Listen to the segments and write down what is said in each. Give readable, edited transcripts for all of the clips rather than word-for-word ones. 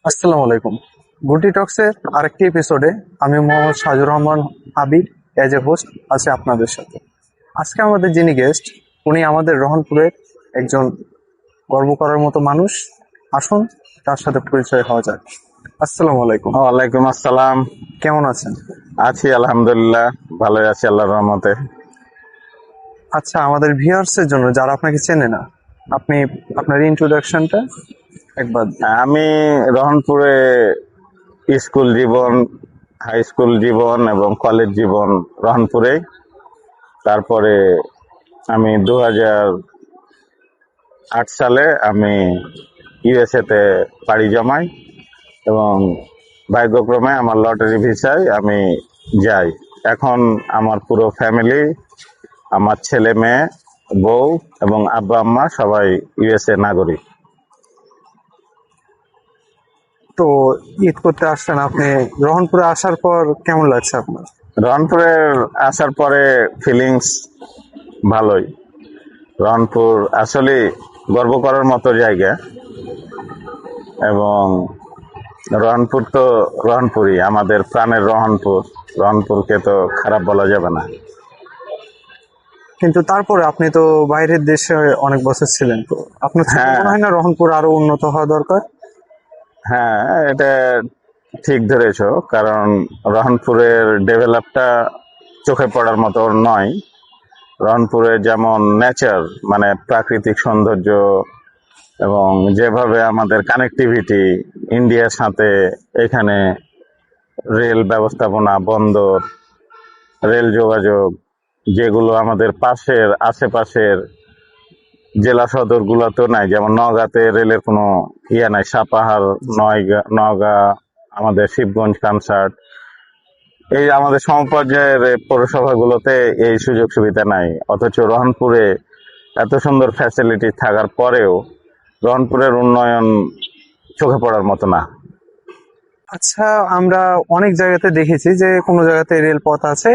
আসসালামু আলাইকুম। গুটি টক্সের আরেকটি এপিসোডে আমি মোহাম্মদ সাজুর রহমান আবির এজ এ হোস্ট আছি আপনাদের সাথে। আজকে আমাদের যিনি গেস্ট, উনি আমাদের রহনপুরের একজন গর্ব করার মতো মানুষ। আসুন তার সাথে পরিচয় হওয়া যাক। আসসালামু আলাইকুম। ওয়ালাইকুম আসসালাম। কেমন আছেন? আছি আলহামদুলিল্লাহ, ভালোই আছি আল্লাহর রহমতে। আচ্ছা, আমাদের ভিউয়ার্স এর জন্য যারা আপনাকে চেনে না, আপনি আপনার ইন্ট্রোডাকশনটা একবার দিন। আমি রহনপুরে স্কুল জীবন, হাই স্কুল জীবন এবং কলেজ জীবন রহনপুরে। তারপরে আমি 2008 সালে আমি ইউএসএ তে পাড়ি জমাই এবং ভাগ্যক্রমে আমার লটারি ভিসায় আমি যাই। এখন আমার পুরো ফ্যামিলি, আমার ছেলে মেয়ে, বউ এবং আব্বা আম্মা সবাই ইউএসএ নাগরিক। তো ঈদ করতে আসছেন আপনি, রহনপুরে আসার পর কেমন লাগছে আপনার? রংপুরে আসার পরে ফিলিংস ভালোই। রংপুর আসলে গর্ব করার মতো জায়গা এবং রংপুর তো রংপুরই, আমাদের প্রাণের রংপুর। রংপুরকে তো খারাপ বলা যাবে না। কিন্তু তারপরে আপনি তো বাইরের দেশে অনেক বছর ছিলেন, তো আপনার চোখে হ্যাঁ, মনে হয় না রহনপুর আরো উন্নত হওয়া দরকার? হ্যাঁ, এটা ঠিক ধরেছো, কারণ রংপুরের ডেভেলপটা চোখে পড়ার মতো নয়। রংপুরে যেমন নেচার, মানে প্রাকৃতিক সৌন্দর্য এবং যেভাবে আমাদের কানেক্টিভিটি ইন্ডিয়ার সাথে, এখানে রেল ব্যবস্থাপনা, বন্দর, রেল যোগাযোগ, যেগুলো আমাদের পাশের আশেপাশের জেলা সদর গুলোতে নাই। যেমন নওগাঁতে রেলের কোনো ইয়ে নাই, সাপাহার, নওগাঁ, আমাদের শিবগঞ্জ, কানসার্ট, এই আমাদের সমপর্যায়ের পৌরসভাগুলোতে এই সুযোগ সুবিধা নাই। অথচ রহনপুরে এত সুন্দর ফ্যাসিলিটি থাকার পরেও রহনপুরের উন্নয়ন চোখে পড়ার মতো না। আচ্ছা, আমরা অনেক জায়গাতে দেখেছি যে কোনো জায়গাতে রেলপথ আছে,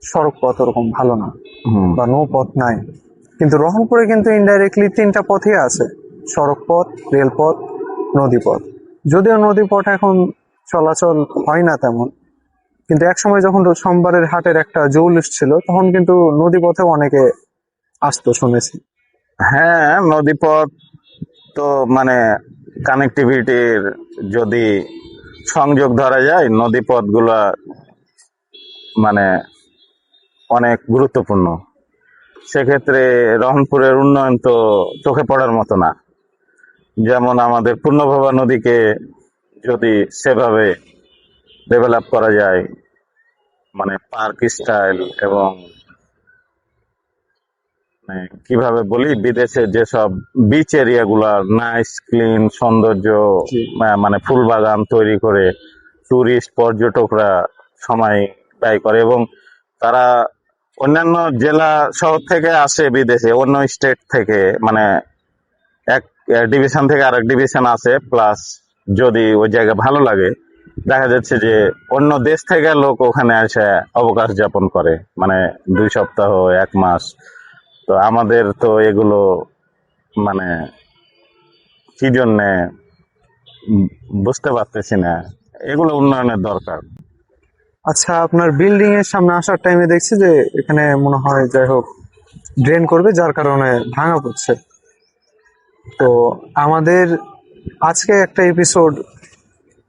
সড়ক পথ ওরকম ভালো না হুম। বা নো পথ নাই। কিন্তু রহনপুরে কিন্তু ইনডাইরেক্টলি তিনটা পথই আছে: সড়ক পথ, রেলপথ, নদীপথ। যদিও নদীপথ এখন চলাচল হয় না তেমন, কিন্তু একসময় যখন সোমবারের হাটের একটা জৌলুস ছিল, তখন কিন্তু নদীপথেও অনেকে আসতো শুনেছি। হ্যাঁ, নদীপথ তো মানে কানেক্টিভিটির যদি সংযোগ ধরা যায়, নদীপথগুলো মানে অনেক গুরুত্বপূর্ণ। সেক্ষেত্রে রহনপুরের উন্নয়ন তো চোখে পড়ার মতো না। যেমন আমাদের পূর্ণভবা নদীকে যদি সেভাবে ডেভেলপ করা যায়, মানে পার্ক স্টাইল, এবং মানে কিভাবে বলি, বিদেশে যেসব বিচ এরিয়া গুলা নাইস ক্লিন সৌন্দর্য, মানে ফুল বাগান তৈরি করে টুরিস্ট পর্যটকরা সময় ব্যয় করে এবং তারা অন্যান্য জেলা শহর থেকে আসে, বিদেশে অন্য স্টেট থেকে, মানে এক ডিভিশন থেকে আরেক ডিভিশন আসে, প্লাস যদি ওই জায়গা ভালো লাগে, দেখা যাচ্ছে যে অন্য দেশ থেকে লোক ওখানে এসে অবকাশ যাপন করে, মানে 2 সপ্তাহ, 1 মাস। তো আমাদের তো এগুলো মানে কি জন্যে বুঝতে পারতেছি না। এগুলো উন্নয়নের দরকার। আচ্ছা, আপনার বিল্ডিং এর সামনে আসার টাইমে দেখছি যে এখানে মনে হয় যাই হোক ড্রেন করবে, যার কারণে ভাঙা পড়ছে। তো আমাদের আজকে একটা এপিসোড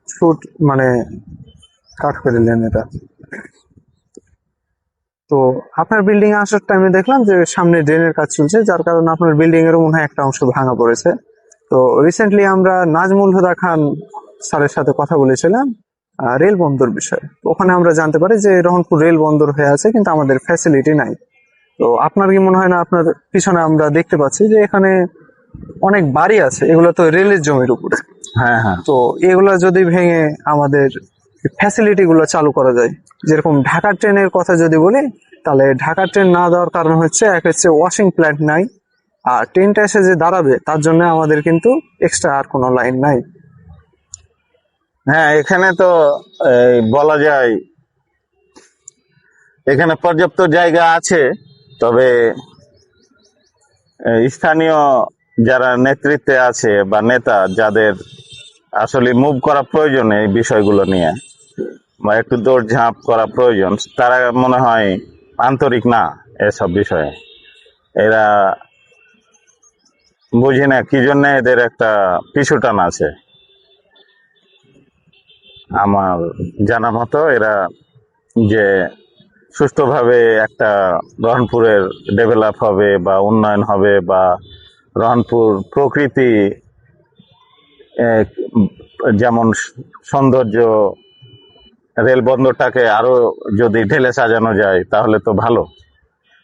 শুট মানে কাট করে দিলেন এটা। তো আপনার বিল্ডিং এ আসার টাইমে দেখলাম যে সামনে ড্রেনের কাজ চলছে, যার কারণে আপনার বিল্ডিং এরও মনে হয় একটা অংশ ভাঙা পড়েছে। তো রিসেন্টলি আমরা নাজমুল হুদা খান স্যারের সাথে কথা বলেছিলাম রেল বন্দর বিষয়ে। তো ওখানে আমরা জানতে পারি যে রহনপুর রেল বন্দর হয়ে আছে, কিন্তু আমাদের ফ্যাসিলিটি নাই। তো আপনার কি মনে হয় না, আপনার পিছনে আমরা দেখতে পাচ্ছি যে এখানে অনেক বাড়ি আছে, এগুলো তো রেলের জমির উপরে। হ্যাঁ, হ্যাঁ, তো এগুলা যদি ভেঙে আমাদের ফ্যাসিলিটি গুলো চালু করা যায়, যেরকম ঢাকা ট্রেনের কথা যদি বলি, তাহলে ঢাকা ট্রেন না দেওয়ার কারণ হচ্ছে, এক হচ্ছে ওয়াশিং প্ল্যান্ট নাই, আর ট্রেনটা এসে যে দাঁড়াবে তার জন্য আমাদের কিন্তু এক্সট্রা আর কোনো লাইন নাই। হ্যাঁ, এখানে তো বলা যায় এখানে পর্যাপ্ত জায়গা আছে। তবে স্থানীয় যারা নেতৃত্বে আছে বা নেতা যাদের আসলে মুভ করা প্রয়োজন এই বিষয়গুলো নিয়ে, বা একটু দৌড়ঝাঁপ করা প্রয়োজন। তারা মনে হয় আন্তরিক না এসব বিষয়ে। এরা বুঝি না কি জন্য এদের একটা পিছু টান আছে। আমার জানা মতো এরা যে সুষ্ঠুভাবে একটা রহনপুরের ডেভেলপ হবে বা উন্নয়ন হবে, বা রহনপুর প্রকৃতি যেমন সৌন্দর্য, রেলবন্দরটাকে আরো যদি ঢেলে সাজানো যায় তাহলে তো ভালো,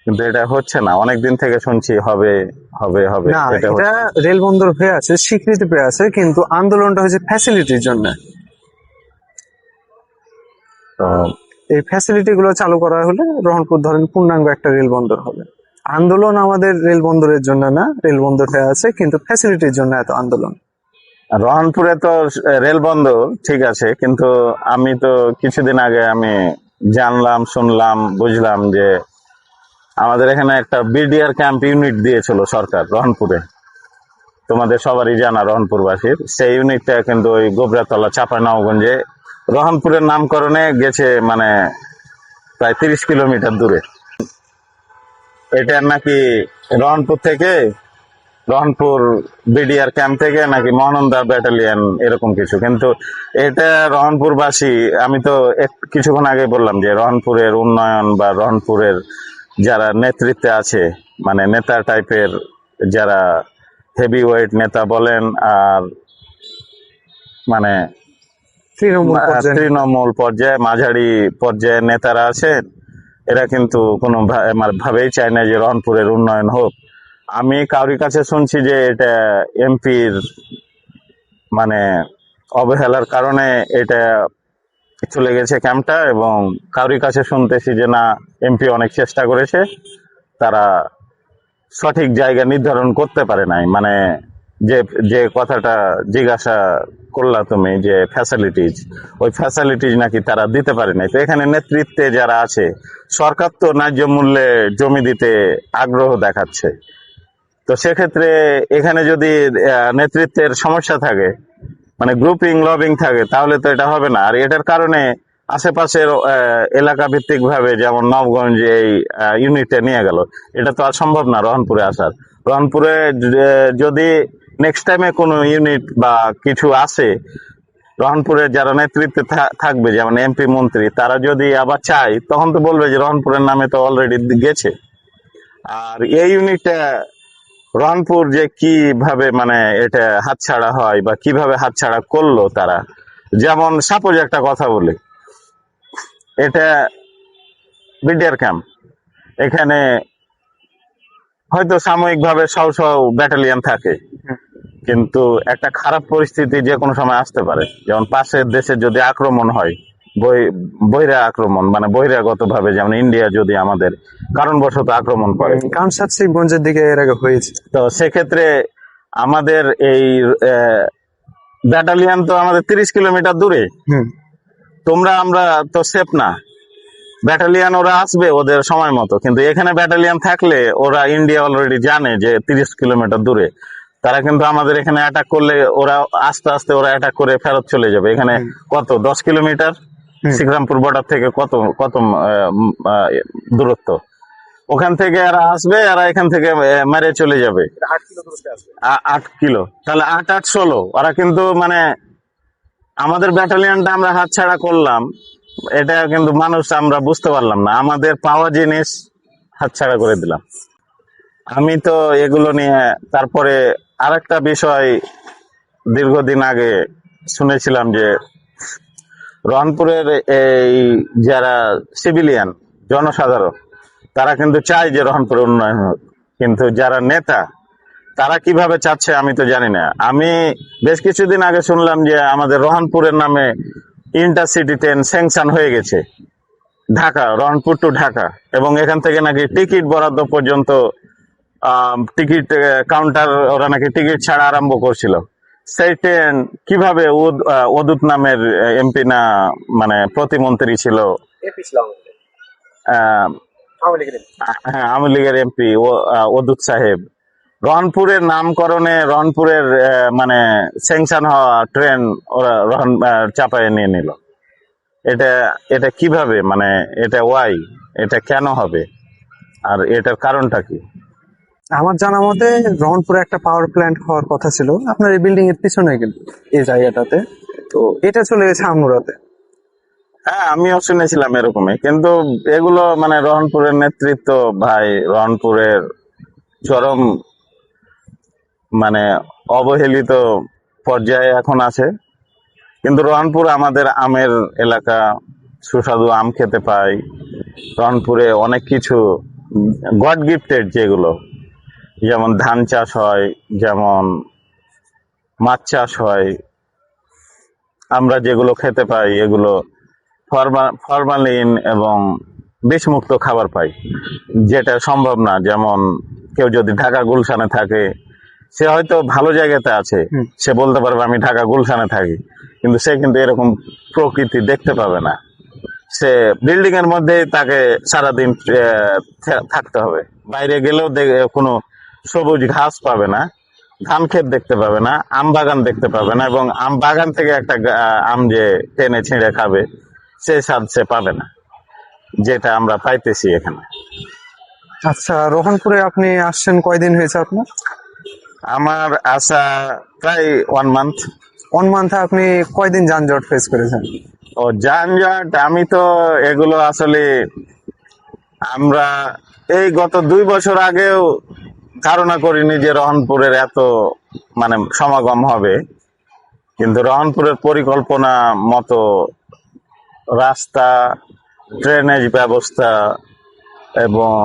কিন্তু এটা হচ্ছে না। অনেকদিন থেকে শুনছি হবে হবে হবে, না, এটা এটা হচ্ছে না। রেল বন্দর হয়ে আছে, স্বীকৃতি পেয়ে আছে, কিন্তু আন্দোলনটা হচ্ছে ফ্যাসিলিটির জন্য। তো এই ফ্যাসিলিটি গুলো চালু করা হলে রহনপুর ধরেন পূর্ণাঙ্গ একটা রেল বন্দর হবে। আন্দোলন আমাদের রেল বন্দরের জন্য না, রেল বন্দর হয়ে আছে কিন্তু ফ্যাসিলিটির জন্য এত আন্দোলন। রহনপুরে তো রেল বন্দর ঠিক আছে, কিন্তু আমি তো কিছুদিন আগে আমি জানলাম, শুনলাম, বুঝলাম যে আমাদের এখানে একটা বিডিআর ক্যাম্প ইউনিট দিয়েছিল সরকার রহনপুরে। তোমাদের সবারই জানা রহনপুরবাসীর, সেই ইউনিটটা কিন্তু ওই গোবরাতলা চাঁপাইনবাবগঞ্জে রহনপুরের নামকরণে গেছে, মানে প্রায় 30 কিলোমিটার দূরে। এটা নাকি রহনপুর থেকে, রহনপুর বিডিআর ক্যাম্প থেকে নাকি মহানন্দা ব্যাটালিয়ন এরকম কিছু, কিন্তু এটা রহনপুরবাসী, আমি তো কিছুক্ষণ আগে বললাম যে রহনপুরের উন্নয়ন বা রহনপুরের যারা নেতৃত্বে আছে, মানে নেতা টাইপের যারা হেভি ওয়েট নেতা বলেন, আর মানে তৃণমূল পর্যায়ে তৃণমূল পর্যায়ে মাঝারি পর্যায়ে নেতারা আছেন, এরা কিন্তু কোনো ভাবেই চায় না যে রহনপুরের উন্নয়ন হোক। আমি কারোর কাছে শুনছি যে এটা এমপির মানে অবহেলার কারণে এটা চলে গেছে ক্যাম্পটা, এবং কারোর কাছে শুনতেছি যে না, এমপি অনেক চেষ্টা করেছে, তারা সঠিক জায়গা নির্ধারণ করতে পারে নাই। মানে যে যে কথাটা জিজ্ঞাসা করলা তুমি, যে ফ্যাসিলিটিজ, ওই ফ্যাসিলিটিজ নাকি তারা দিতে পারে নাই। তো এখানে নেতৃত্বে যারা আছে, সরকার তো ন্যায্য মূল্যে জমি দিতে আগ্রহ দেখাচ্ছে। তো সেক্ষেত্রে এখানে যদি নেতৃত্বের সমস্যা থাকে, মানে গ্রুপিং লবিং থাকে, তাহলে তো এটা হবে না। আর এটার কারণে আশেপাশের এলাকা ভিত্তিক ভাবে যেমন নবগঞ্জ এই ইউনিটে নিয়ে গেল, এটা তো আর সম্ভব না রহনপুরে আসার। রহনপুরে যদি নেক্সট টাইমে কোনো ইউনিট বা কিছু আসে, রহনপুরের যারা নেতৃত্বে থাকবে, যেমন এমপি মন্ত্রী, তারা যদি আবার চায়, তখন তো বলবে যে রহনপুরের নামে তো অলরেডি গেছে। আর এই ইউনিটটা রংপুর যে কিভাবে মানে এটা হাতছাড়া হয় বা কিভাবে হাতছাড়া করলো তারা, যেমন সাপোজ একটা কথা বলি, এটা বিডিআর ক্যাম্প, এখানে হয়তো সাময়িকভাবে সব ব্যাটালিয়ন থাকে, কিন্তু একটা খারাপ পরিস্থিতি যে কোনো সময় আসতে পারে। যেমন পাশের দেশে যদি আক্রমণ হয়, বহিরা আক্রমণ, মানে বহিরাগত ভাবে, যেমন ইন্ডিয়া যদি আমাদের কারণবশত আক্রমণ করে, কামসার শিবগঞ্জের দিকে এর আগে হয়েছে। তো সেক্ষেত্রে আমাদের এই ব্যাটালিয়ন তো আমাদের 30 কিলোমিটার দূরে। আমরা তো সেফ না। ব্যাটালিয়ন ওরা আসবে ওদের সময় মতো, কিন্তু এখানে ব্যাটালিয়ন থাকলে ওরা ইন্ডিয়া অলরেডি জানে যে 30 কিলোমিটার দূরে, তারা কিন্তু আমাদের এখানে অ্যাটাক করলে ওরা আস্তে আস্তে ওরা অ্যাটাক করে ফেরত চলে যাবে। এখানে কত 10 কিলোমিটার শ্রীরামপুর বর্ডার থেকে কত কত দূরত্ব, ওখান থেকে এরা আসবে, এরা এখান থেকে মেরে চলে যাবে 8 কিলো, তাহলে 8 8 16 ওরা কিন্তু মানে আমাদের ব্যাটালিয়নটা আমরা হাতছাড়া করলাম, এটা কিন্তু মানুষ আমরা বুঝতে পারলাম না, আমাদের পাওয়া জিনিস হাতছাড়া করে দিলাম। আমি তো এগুলো নিয়ে তারপরে আরেকটা বিষয় দীর্ঘদিন আগে শুনেছিলাম যে রংপুরের এই যারা সিভিলিয়ান জনসাধারণ, তারা কিন্তু চায় যে রংপুরের উন্নয়ন হোক, কিন্তু যারা নেতা তারা কিভাবে চাচ্ছে আমি তো জানি না। আমি বেশ কিছুদিন আগে শুনলাম যে আমাদের রহনপুরের নামে ইন্টারসিটি ট্রেন স্যাংশন হয়ে গেছে, ঢাকা, রহনপুর টু ঢাকা, এবং এখান থেকে নাকি টিকিট বরাদ্দ পর্যন্ত, টিকিট কাউন্টার ওরা নাকি টিকিট ছাড়া আরম্ভ করছিল। সেই ট্রেন কিভাবে অদূত নামের এমপি না মানে প্রতিমন্ত্রী ছিল, হ্যাঁ আওয়ামী লীগের এমপি অদূত সাহেব, রংপুরের নামকরণে রংপুরের মানে স্যাংশন হওয়া ট্রেন ওরা চাপায়ে নিয়ে নিল। এটা এটা কিভাবে, মানে এটা ওয়াই, এটা কেন হবে, আর এটার কারণটা কি? আমার জানা মতে রংপুরে একটা পাওয়ার প্ল্যান্ট হওয়ার কথা ছিল আপনার এই বিল্ডিং এর পিছনে, কিন্তু এই জায়গাটাতে, তো এটা চলে গেছে আমনুরাতে। হ্যাঁ, আমিও শুনেছিলাম এরকমই, কিন্তু এগুলো মানে রংপুরের নেতৃত্ব ভাই রংপুরের চরম মানে অবহেলিত পর্যায়ে এখন আছে। কিন্তু রংপুর আমাদের আমের এলাকা, সুস্বাদু আম খেতে পাই। রংপুরে অনেক কিছু গড গিফটেড, যেগুলো যেমন ধান চাষ হয়, যেমন মাছ চাষ হয়, আমরা যেগুলো খেতে পাই এগুলো ফরমালিন এবং বিষমুক্ত খাবার পাই, যেটা সম্ভব না। যেমন কেউ যদি ঢাকা গুলশানে থাকে, সে হয়তো ভালো জায়গাতে আছে, সে বলতে পারবে আমি ঢাকা গুলশানে থাকি, কিন্তু সে কিন্তু এরকম প্রকৃতি দেখতে পাবে না। সে বিল্ডিং এর মধ্যে তাকে সারাদিন থাকতে হবে, বাইরে গেলেও কোনো সবুজ ঘাস পাবে না, ধান ক্ষেত দেখতে পাবে না, আম বাগান দেখতে পাবে না, এবং আম বাগান থেকে একটা আম যে টেনে ছিঁড়ে খাবে সে স্বাদ সে পাবে না, যেটা আমরা পাইতেছি এখানে। আচ্ছা, রোহনপুরে আপনি আসছেন কয়দিন হয়েছে আপনার? আমার আসা প্রায় 1 মান্থ। 1 মান্থে আপনি কয়দিন যানজট ফেস করেছেন? ও যানজট, আমি তো এগুলো আসলে আমরা এই গত 2 বছর আগেও ধারণা করিনি যে রহনপুরের এত মানে সমাগম হবে। কিন্তু রহনপুরের পরিকল্পনা মতো রাস্তা, ড্রেনেজ ব্যবস্থা এবং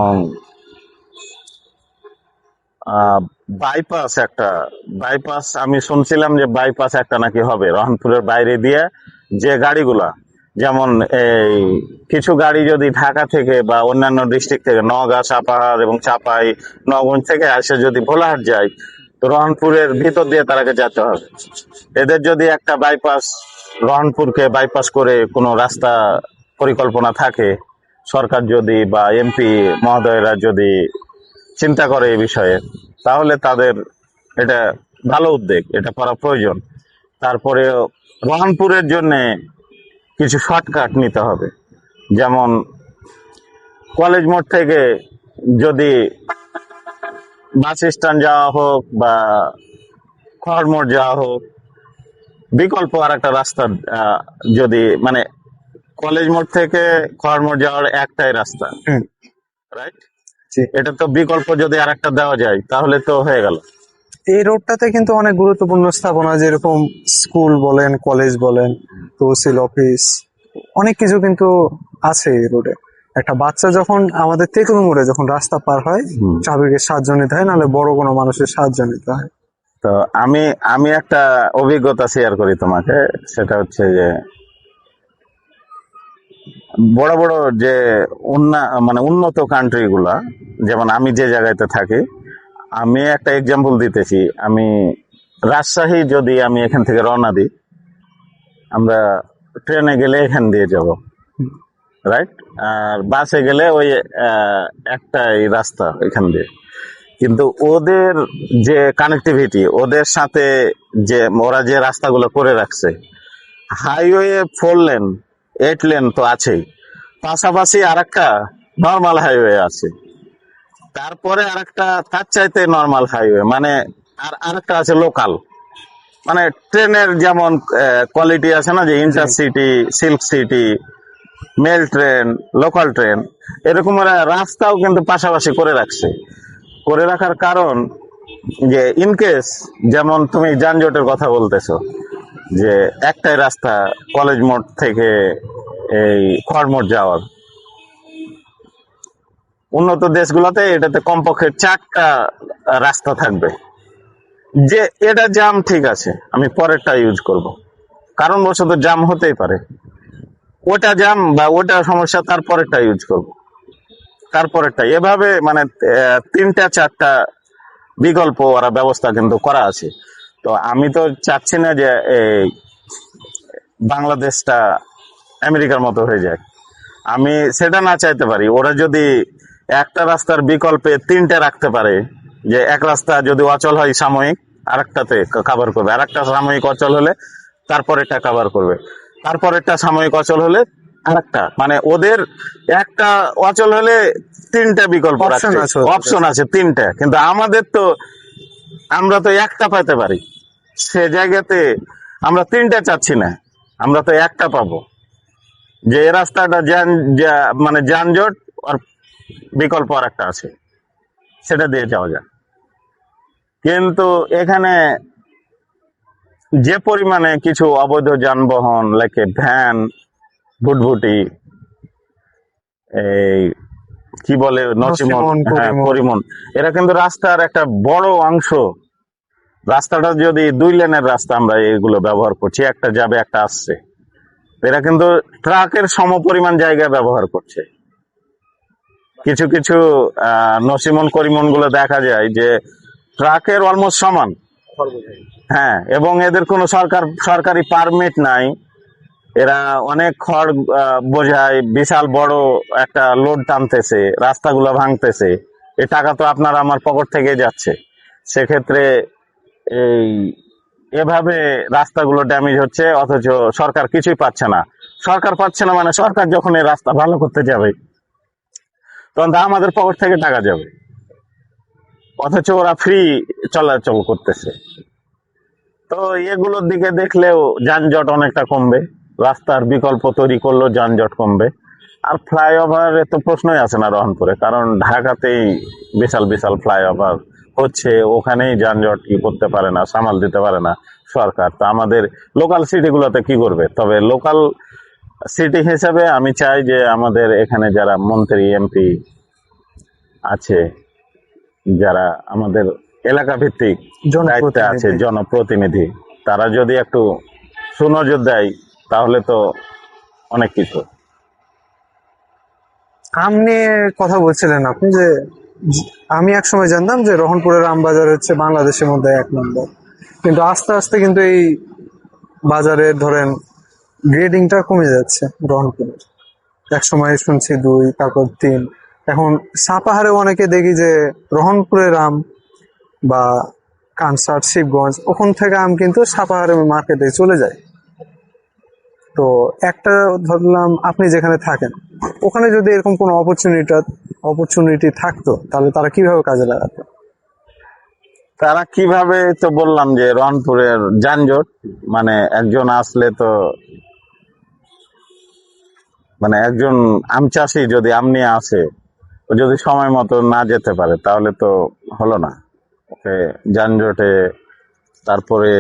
বাইপাস আমি শুনছিলাম যে বাইপাস একটা নাকি হবে রহনপুরের বাইরে দিয়ে, যে গাড়িগুলা যেমন এই কিছু গাড়ি যদি ঢাকা থেকে বা অন্যান্য ডিস্ট্রিক্ট থেকে, নওগাঁ, সাপাহার এবং চাপাই নগঞ্জ থেকে আসে যদি ভোলাহাট যায়, তো রহনপুরের ভিতর দিয়ে তারাকে যেতে হবে। এদের যদি একটা বাইপাস, রহনপুরকে বাইপাস করে কোনো রাস্তা পরিকল্পনা থাকে, সরকার যদি বা এমপি মহোদয়রা যদি চিন্তা করে এই বিষয়ে, তাহলে তাদের এটা ভালো উদ্যোগ, এটা করা প্রয়োজন। তারপরে রহনপুরের জন্য কিছু শর্টকাট নিতে হবে, যেমন কলেজ মোড় থেকে যদি বাস স্ট্যান্ড যাওয়া হোক বা খড়মোড় যাওয়া হোক, বিকল্প আর একটা রাস্তা যদি মানে কলেজ মোড় থেকে খড়মোড় যাওয়ার একটাই রাস্তা, রাইট? এটা তো বিকল্প যদি আর একটা দেওয়া যায় তাহলে তো হয়ে গেল। এই রোডটাতে কিন্তু অনেক গুরুত্বপূর্ণ স্থাপনা, যেরকম স্কুল বলেন, কলেজ বলেন, তহসিল অফিস, অনেক কিছু কিন্তু আছে এই রোডে। একটা বাচ্চা যখন আমাদের তেঁতুল মোড়ে যখন রাস্তা পার হয়, ট্রাফিকের সাহায্য নিতে হয়, নাহলে বড় কোনো মানুষের সাহায্য নিতে হয়। তো আমি আমি একটা অভিজ্ঞতা শেয়ার করি তোমাকে, সেটা হচ্ছে যে বড় বড় যে মানে উন্নত কান্ট্রি গুলা, যেমন আমি যে জায়গাতে থাকি, আমি একটা এক্সাম্পল দিতেছি। আমি রাজশাহী যদি আমি এখান থেকে রওনা দিই, আমরা ট্রেনে গেলে এখান দিয়ে যাব, রাইট? আর বাসে গেলে ওই একটাই রাস্তা এখান দিয়ে। কিন্তু ওদের যে কানেক্টিভিটি, ওদের সাথে যে ওরা যে রাস্তাগুলো করে রাখছে, হাইওয়ে 4 লেন 8 লেন তো আছেই, পাশাপাশি আরেকটা নর্মাল হাইওয়ে আছে, তারপরে আরেকটা তার চাইতে নর্মাল হাইওয়ে, মানে আরেকটা আছে লোকাল। মানে ট্রেনের যেমন কোয়ালিটি আছে না, যে intercity, silk city, mail train, local train, এরকম রাস্তাও কিন্তু পাশাপাশি করে রাখছে। করে রাখার কারণ যে ইনকেস, যেমন তুমি যানজটের কথা বলতেছো, যে একটাই রাস্তা কলেজ মোড় থেকে এই খড়মোড় যাওয়ার, উন্নত দেশগুলোতে এটাতে কমপক্ষে 4টা রাস্তা থাকবে। যে এটা জাম, ঠিক আছে, আমি পরেরটা ইউজ করব, কারণবশত জাম হতেই পারে, ওটা জাম বা ওটা সমস্যা, তারপরেরটা ইউজ করব, তারপরেরটা, এভাবে মানে 3টা 4টা বিকল্প ওরা ব্যবস্থা কিন্তু করা আছে। তো আমি তো চাচ্ছি না যে এই বাংলাদেশটা আমেরিকার মতো হয়ে যায়, আমি সেটা না চাইতে পারি। ওরা যদি একটা রাস্তার বিকল্পে 3টে রাখতে পারে, যে এক রাস্তা যদি অচল হয় সাময়িক, আরেকটাতে কভার করবে, আরেকটা সাময়িক অচল হলে তারপরেরটা কভার করবে, তারপরেরটা সাময়িক অচল হলে আরেকটা, মানে ওদের একটা অচল হলে তিনটা বিকল্প Option রাখছে, আছে ওদের অপশন আছে তিনটা, কিন্তু আমাদের তো আমরা তো একটা পাইতে পারি, সে জায়গাতে আমরা তিনটা চাচ্ছি না, আমরা তো একটা পাবো, যে এই রাস্তাটা মানে যানজট আর বিকল্প আর একটা আছে, সেটা দিয়ে যাওয়া যায়। কিন্তু এখানে যে পরিমাণে কিছু অবৈধ যানবাহন, লাইক ভ্যান, ভুটভুটি, এই কি বলে নসিমন, নসিমন, হ্যাঁ করিমন। পরিমন, এরা কিন্তু রাস্তার একটা বড় অংশ, রাস্তাটা যদি 2 লেনের রাস্তা আমরা এগুলো ব্যবহার করছি, একটা যাবে একটা আসছে, এরা কিন্তু ট্রাকের সমপরিমাণ জায়গা ব্যবহার করছে। কিছু কিছু নসিমন করিমন গুলো দেখা যায় যে ট্রাকের অলমোস্ট সমান, হ্যাঁ, এবং এদের কোনো সরকারি পারমিট নাই, এরা অনেক খড় বোঝায়, বিশাল বড় একটা লোড টানতেছে, রাস্তাগুলো ভাঙতেছে, এই টাকা তো আপনার আমার পকেট থেকে যাচ্ছে। সেক্ষেত্রে এই এভাবে রাস্তাগুলো ড্যামেজ হচ্ছে, অথচ সরকার কিছুই পাচ্ছে না। সরকার পাচ্ছে না মানে সরকার যখন এই রাস্তা ভালো করতে যাবে তখন তো আমাদের পকেট থেকে টাকা যাবে, অথচ ওরা ফ্রি চলাচল করতেছে। তো এগুলোর দিকে দেখলেও যানজট অনেকটা কমবে, রাস্তার বিকল্প তৈরি করলেও যানজট কমবে। আর ফ্লাইওভারের তো প্রশ্নই আছে না রহনপুরে, কারণ ঢাকাতেই বিশাল বিশাল ফ্লাইওভার হচ্ছে, ওখানেই যানজট কি করতে পারে না, সামাল দিতে পারে না সরকার। তো আমাদের লোকাল সিটিগুলোতে কি করবে? তবে লোকাল সিটি হিসেবে আমি চাই যে আমাদের এখানে যারা মন্ত্রী এমপি আছে, যারা আমাদের এলাকা ভিত্তিক দায়িত্বে আছে, জনপ্রতিনিধি, তারা যদি একটু সুনজর দেয় তাহলে তো অনেক কিছু। আম নিয়ে কথা বলছিলেন আপনি, যে আমি একসময় জানতাম যে রহনপুরের আম বাজার হচ্ছে বাংলাদেশের মধ্যে 1 নম্বর, কিন্তু আস্তে আস্তে কিন্তু এই বাজারের ধরেন গ্রেডিংটা কমে যাচ্ছে রহনপুরের। একসময় শুনছি 2, তারপর 3, এখন সাপাহারে অনেকে দেখি যে রহনপুরের আম বা কানসার্ট, শিবগঞ্জ, ওখান থেকে আম কিন্তু সাপাহারে মার্কেটে চলে যায়। তো একটা ধরলাম আপনি যেখানে থাকেন ওখানে যদি এরকম কোনো অপরচুনিটি থাকতো, তাহলে তারা কিভাবে কাজে লাগাতো? তারা কিভাবে, তো বললাম যে রংপুরের যানজট, মানে একজন আসলে তো, মানে একজন আম চাষি যদি আম নিয়ে আসে, ও যদি সময় মতো না যেতে পারে তাহলে তো হলো না, ওকে যানজটে, তারপরে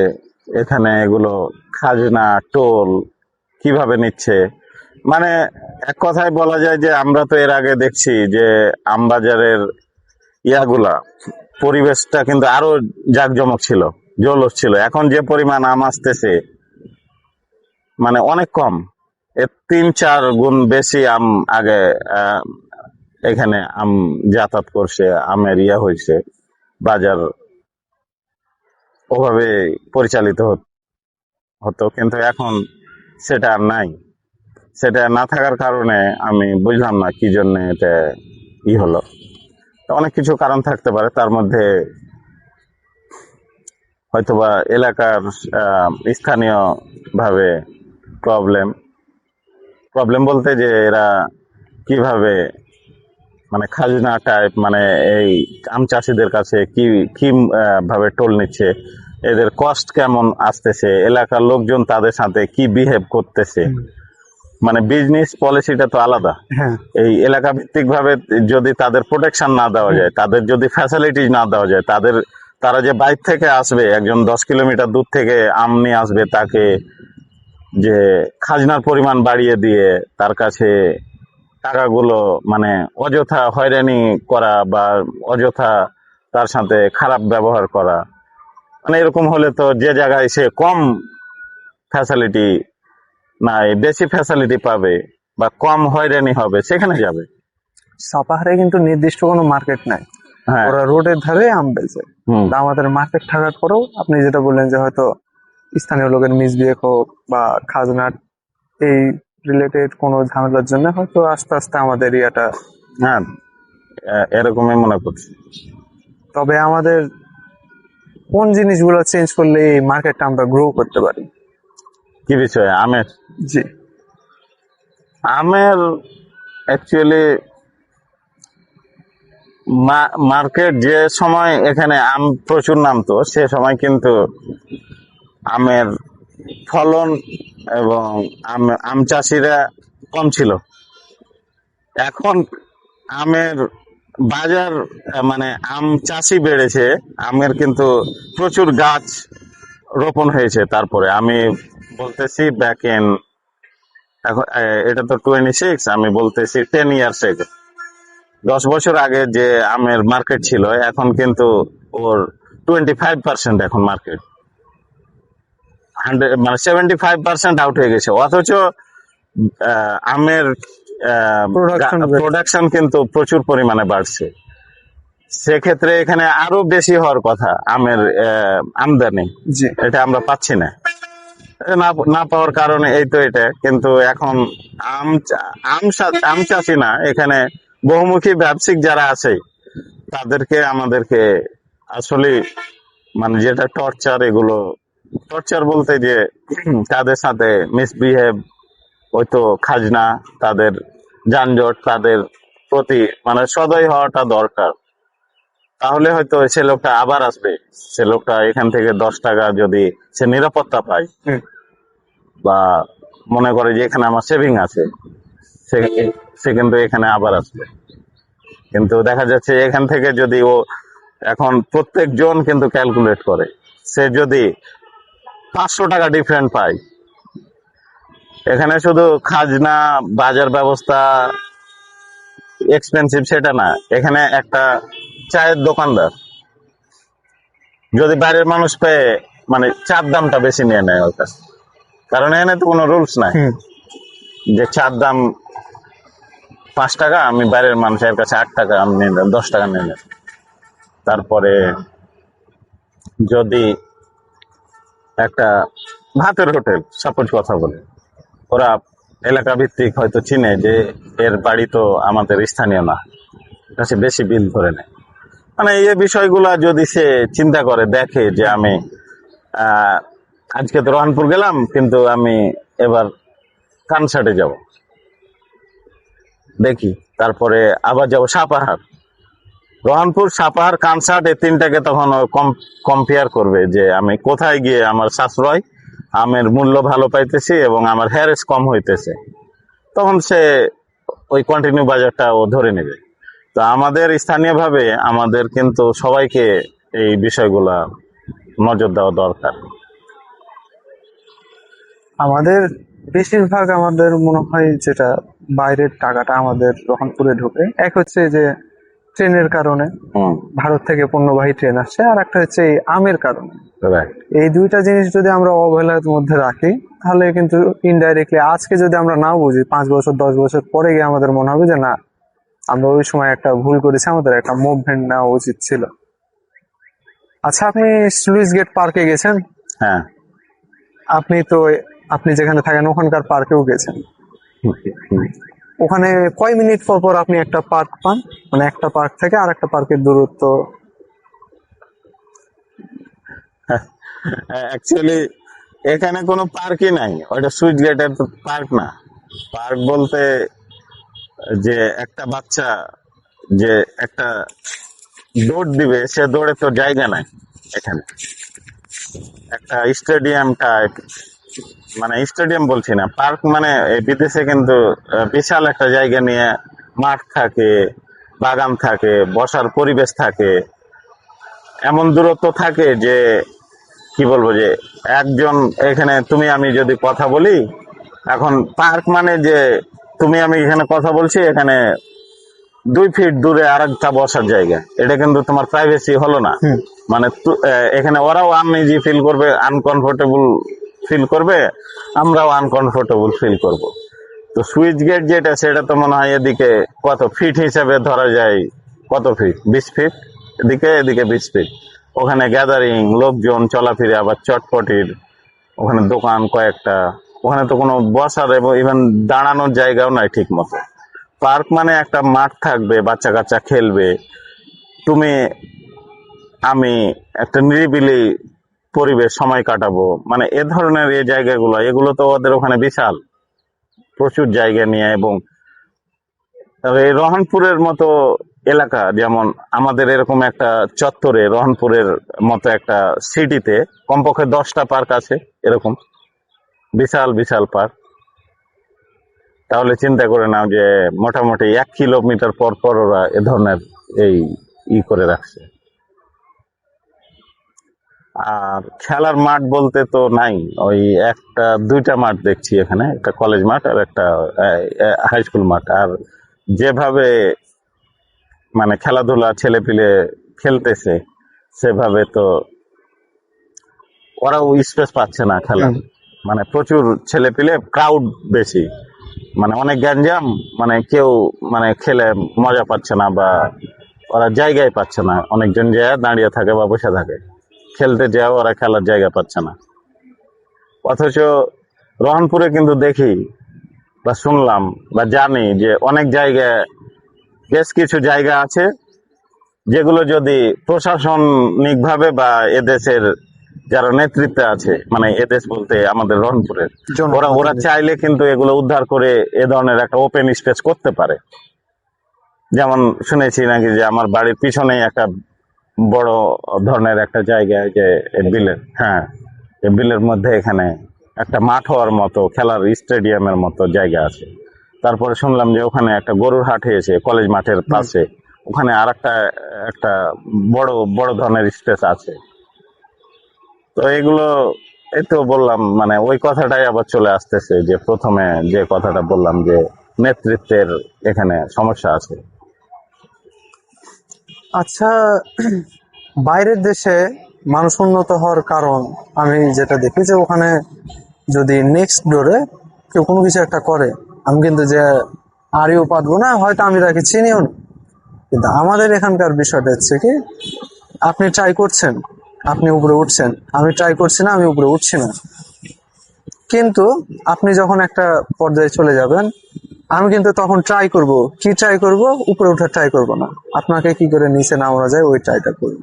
এখানে এগুলো খাজনা, টোল কিভাবে নিচ্ছে, মানে এক কথায় বলা যায় যে আমরা তো এর আগে দেখছি যে আমবাজারের ইয়াগুলা, পরিবেশটা কিন্তু আরো জাঁকজমক ছিল, জৌলস ছিল। এখন যে পরিমাণ আম আসতেছে মানে অনেক কম, এর 3-4 গুণ বেশি আম আগে এখানে আম যাতায়াত করছে, আমের ইয়া হয়েছে, বাজার ওভাবে পরিচালিত হতো, কিন্তু এখন সেটা আর নাই। সেটা না থাকার কারণে আমি বুঝলাম না কি জন্য এটা হলো। অনেক কিছু কারণ থাকতে পারে, তার মধ্যে হয়তোবা এলাকার স্থানীয় ভাবে প্রবলেম বলতে যে এরা কিভাবে, মানে খাজনা টাইপ, মানে এই আম চাষিদের কাছে কি কি ভাবে টোল নিচ্ছে, এদের কস্ট কেমন আসতেছে, এলাকার লোকজন তাদের সাথে কি বিহেভ করতেছে, মানে বিজনেস পলিসিটা তো আলাদা। হ্যাঁ, এই এলাকা ভিত্তিক ভাবে যদি তাদের প্রোটেকশন না দেওয়া যায়, তাদের যদি ফ্যাসিলিটিস না দেওয়া যায়, তারা যে বাইরে থেকে আসবে, একজন 10 কিলোমিটার দূর থেকে আম নিয়ে আসবে, তাকে যে খাজনার পরিমাণ বাড়িয়ে দিয়ে তার কাছে টাকাগুলো, মানে অযথা হয়রানি করা বা অযথা তার সাথে খারাপ ব্যবহার করা, মানে এরকম হলে তো যে জায়গায় সে কম ফ্যাসিলিটি নাই, বেশি ফ্যাসিলিটি পাবে বা কম হয়রানি হবে, সেখানে যাবে। সাপাহারে কিন্তু নির্দিষ্ট কোনো মার্কেট নাই, হ্যাঁ, ওরা রোডের ধারে আম বেচে। তা আমাদের মার্কেট থাকার পরেও আপনি যেটা বললেন যে হয়তো স্থানীয় লোকের মিসবিহেভ হোক বা খাজনার এই রিলেটেড কোনো ঝামেলার জন্য হয়তো আস্তে আস্তে আমাদের এরিয়াটা। হ্যাঁ, এরকমই মনে করছি। তবে আমাদের কোন জিনিসগুলো চেঞ্জ করলে এই মার্কেটটা আমরা গ্রো করতে পারি? কি বিষয়ে? আমের জি। আমের অ্যাকচুয়ালি মার্কেট যে সময় এখানে আম প্রচুর নামতো, সে সময় কিন্তু আমের ফলন এবং আম চাষিরা কম ছিল। এখন আমের বাজার মানে আম চাষি বেড়েছে, আমের কিন্তু প্রচুর গাছ রোপণ হয়েছে। তারপরে আমি বলতেছি ব্যাক ইন, এখন এটা তো 26, আমি বলতেছি 10 ইয়ার্স আগে, 10 বছর আগে যে আমের মার্কেট ছিল, এখন কিন্তু ওর 25% এখন মার্কেট, মানে 75% আউট হয়ে গেছে। অথচ আমের Production প্রোডাকশন কিন্তু প্রচুর পরিমাণে বাড়ছে। সেক্ষেত্রে এখানে আরো বেশি হওয়ার কথা আমের আমদানি, জি। এটা আমরা পাচ্ছি না। না পাওয়ার কারণে এই তো এটা। কিন্তু এখন আম চাষি না, এখানে বহুমুখী ব্যবসায়িক যারা আছে তাদেরকে আমাদেরকে আসলে মানে যেটা টর্চার, এগুলো টর্চার বলতে যে তাদের সাথে মিসবিহেভ, ওই তো খাজনা, তাদের যানজট, তাদের প্রতি মানে সদয় হওয়াটা দরকার। তাহলে হয়তো সে লোকটা আবার আসবে। সে লোকটা এখান থেকে 10 টাকা যদি সে নিরাপত্তা পায়, হুম। বা মনে করে যে এখানে আমার সেভিং আছে, সে কিন্তু এখানে আবার আসবে। কিন্তু দেখা যাচ্ছে এখান থেকে যদি ও, এখন প্রত্যেকজন কিন্তু ক্যালকুলেট করে, সে যদি 500 টাকা ডিফারেন্ট পায়, এখানে শুধু খাজনা, বাজার ব্যবস্থা এক্সপেন্সিভ সেটা না, এখানে একটা চায়ের দোকানদার যদি বাইরের মানুষ পেয়ে মানে চার দামটা বেশি নিয়ে নেয় ওর কাছে, কারণ এখানে তো কোনো রুলস নাই যে চার দাম 5 টাকা, আমি বাইরের মানুষের কাছে 8 টাকা আমি নিয়ে নেব, 10 টাকা নিয়ে নেব। তারপরে যদি একটা ভাতের হোটেল সাপোজ কথা বলে, ওরা এলাকা ভিত্তিক হয়তো চিনে যে এর বাড়ি তো আমাদের স্থানীয় না, কাছে বেশি বিল ধরে নেয়। মানে এই বিষয়গুলা যদি সে চিন্তা করে, দেখে যে আমি আজকে তো রহনপুর গেলাম, কিন্তু আমি এবার কানসার্টে যাব, দেখি তারপরে আবার যাব সাপাহার, রহনপুর, সাপাহার, কানসার্ট, এই তিনটাকে তখন কম্পেয়ার করবে যে আমি কোথায় গিয়ে আমার সাশ্রয়, আমের মূল্য ভালো পাইতেছি এবং আমার হ্যারেস কম হইতেছে, তখন সে ওই কন্টিনিউ বাজারটা ও ধরে নেবে। তো আমাদের স্থানীয়ভাবে আমাদের কিন্তু সবাইকে এই বিষয়গুলা নজর দেওয়া দরকার। আমাদের বেশিরভাগ আমাদের মনে হয় যেটা বাইরের টাকাটা আমাদের রহনপুরে ঢুকে, এক হচ্ছে যে ট্রেনের কারণে, ভারত থেকে পণ্যবাহী ট্রেন আসছে, আর একটা হচ্ছে এই আমের কারণে। এই দুইটা জিনিস যদি আমরা অবহেলার মধ্যে রাখি, তাহলে কিন্তু ইনডাইরেক্টলি আজকে যদি আমরা নাও বুঝি, 5 বছর 10 বছর পরে গিয়ে আমাদের মনে হবে যে না, আমরা ওই সময় একটা ভুল করেছি, আমাদের একটা মুভমেন্ট নেওয়া উচিত ছিল। আচ্ছা, আপনি স্লুইস গেট পার্কে গেছেন? হ্যাঁ। আপনি যেখানে থাকেন ওখানকার পার্কেও গেছেন। ওখানে কয় মিনিট পর পর আপনি একটা পার্ক পান? মানে একটা পার্ক থেকে আর একটা পার্কের দূরত্ব? অ্যাকচুয়ালি এখানে কোনো পার্কই নাই, ওটা সুইচ গেটের পার্ক না। পার্ক বলতে যে একটা বাচ্চা যে একটা দৌড় দিবে, সে দৌড়ে তো জায়গা নাই এখানে। একটা স্টেডিয়াম টাইপ, মানে স্টেডিয়াম বলছি না, পার্ক মানে বিদেশে কিন্তু বিশাল একটা জায়গা নিয়ে মাঠ থাকে, বাগান থাকে, বসার পরিবেশ থাকে, এমন দূরত্ব থাকে যে কি বলবো, যে একজন এখানে তুমি আমি যদি কথা বলি, এখন পার্ক মানে যে তুমি আমি এখানে কথা বলছি, এখানে 2 ফিট দূরে আর একটা বসার জায়গা, এটা কিন্তু তোমার প্রাইভেসি হলো না। মানে এখানে ওরাও আনইজি ফিল করবে, আনকমফোর্টেবল ফিল করবে, আমরাও আনকমফোর্টেবল ফিল করব। তো সুইচ গেট যেটা, সেটা তো মনে হয় এদিকে কত ফিট হিসেবে ধরা যায়, কত ফিট, 20 ফিট এদিকে, এদিকে 20 ফিট। ওখানে গ্যাদারিং, লোকজন চলাফেরা, আবার চটপটির ওখানে দোকান কয়েকটা, ওখানে তো কোনো বসার এবং ইভেন দাঁড়ানোর জায়গাও নাই ঠিক মতো। পার্ক মানে একটা মাঠ থাকবে, বাচ্চা কাচ্চা খেলবে, তুমি আমি একটা নিরিবিলি পরিবেশ সময় কাটাবো, মানে এ ধরনের এই জায়গাগুলো, এগুলো তো ওদের ওখানে বিশাল প্রচুর জায়গা নিয়ে। এবং তবে এই রহনপুরের মতো এলাকা, যেমন আমাদের এরকম একটা চত্বরে, রহনপুরের মতো একটা সিটিতে কমপক্ষে 10টা পার্ক আছে, এরকম বিশাল বিশাল পার্ক। তাহলে চিন্তা করে নাও যে মোটামুটি 1 কিলোমিটার পর পর ওরা এ ধরনের এই করে রাখছে। আর খেলার মাঠ বলতে তো নাই, ওই একটা দুইটা মাঠ দেখছি এখানে, একটা কলেজ মাঠ আর একটা হাই স্কুল মাঠ। আর যেভাবে মানে খেলাধুলা ছেলেপিলে খেলতেছে, সেভাবে তো ওরাও স্পেস পাচ্ছে না খেলার। মানে প্রচুর ছেলেপিলে, ক্রাউড বেশি, মানে অনেক গ্যাঞ্জাম, মানে কেউ মানে খেলে মজা পাচ্ছে না, বা ওরা জায়গায় পাচ্ছে না। অনেকজন যায় দাঁড়িয়ে থাকে বা বসে থাকে, খেলতে যায় ওরা খেলার জায়গা পাচ্ছে না। অথচ রহনপুরে কিন্তু দেখি বা শুনলাম বা জানি যে অনেক জায়গায়, বেশ কিছু জায়গা আছে যেগুলো যদি প্রশাসনিক ভাবে বা এদেশের যারা নেতৃত্বে আছে, মানে এদেশ বলতে আমাদের রহনপুরের, ওরা চাইলে কিন্তু এগুলো উদ্ধার করে এ ধরনের একটা ওপেন স্পেস করতে পারে। যেমন শুনেছি নাকি যে আমার বাড়ির পিছনেই একটা বড় ধরনের একটা জায়গায়, যে বিলের, হ্যাঁ, এই বিলের মধ্যে এখানে একটা মাঠ হওয়ার মতো, খেলার স্টেডিয়ামের মতো জায়গা আছে। তারপরে শুনলাম যে ওখানে একটা গরুর হাট হয়েছে কলেজ মাঠের পাশে, ওখানে আর একটা বড় বড় ধরনের স্পেস আছে। তো এগুলো, এই তো বললাম, মানে ওই কথাটাই আবার চলে আসতেছে, যে প্রথমে যে কথাটা বললাম যে নেতৃত্বের এখানে সমস্যা আছে। আচ্ছা, বাইরের দেশে মানুষ উন্নত হওয়ার কারণ আমি যেটা দেখি যে ওখানে যদি নেক্সট ডোরে কেউ কোনো কিছু একটা করে, আমি কিন্তু যে আড়িও পারবো না, হয়তো আমি তাকে চিনিও না। কিন্তু আমাদের এখানকার বিষয়টা হচ্ছে কি, আপনি ট্রাই করছেন, আপনি উপরে উঠছেন, আমি ট্রাই করছি না, আমি উপরে উঠছি না। কিন্তু আপনি যখন একটা পর্যায়ে চলে যাবেন, আমি কিন্তু তখন ট্রাই করব, কি ট্রাই করব, উপরে ওঠার ট্রাই করব না, আপনাকে কি করে নিচে নামানো যায় ওই ট্রাইটা করব।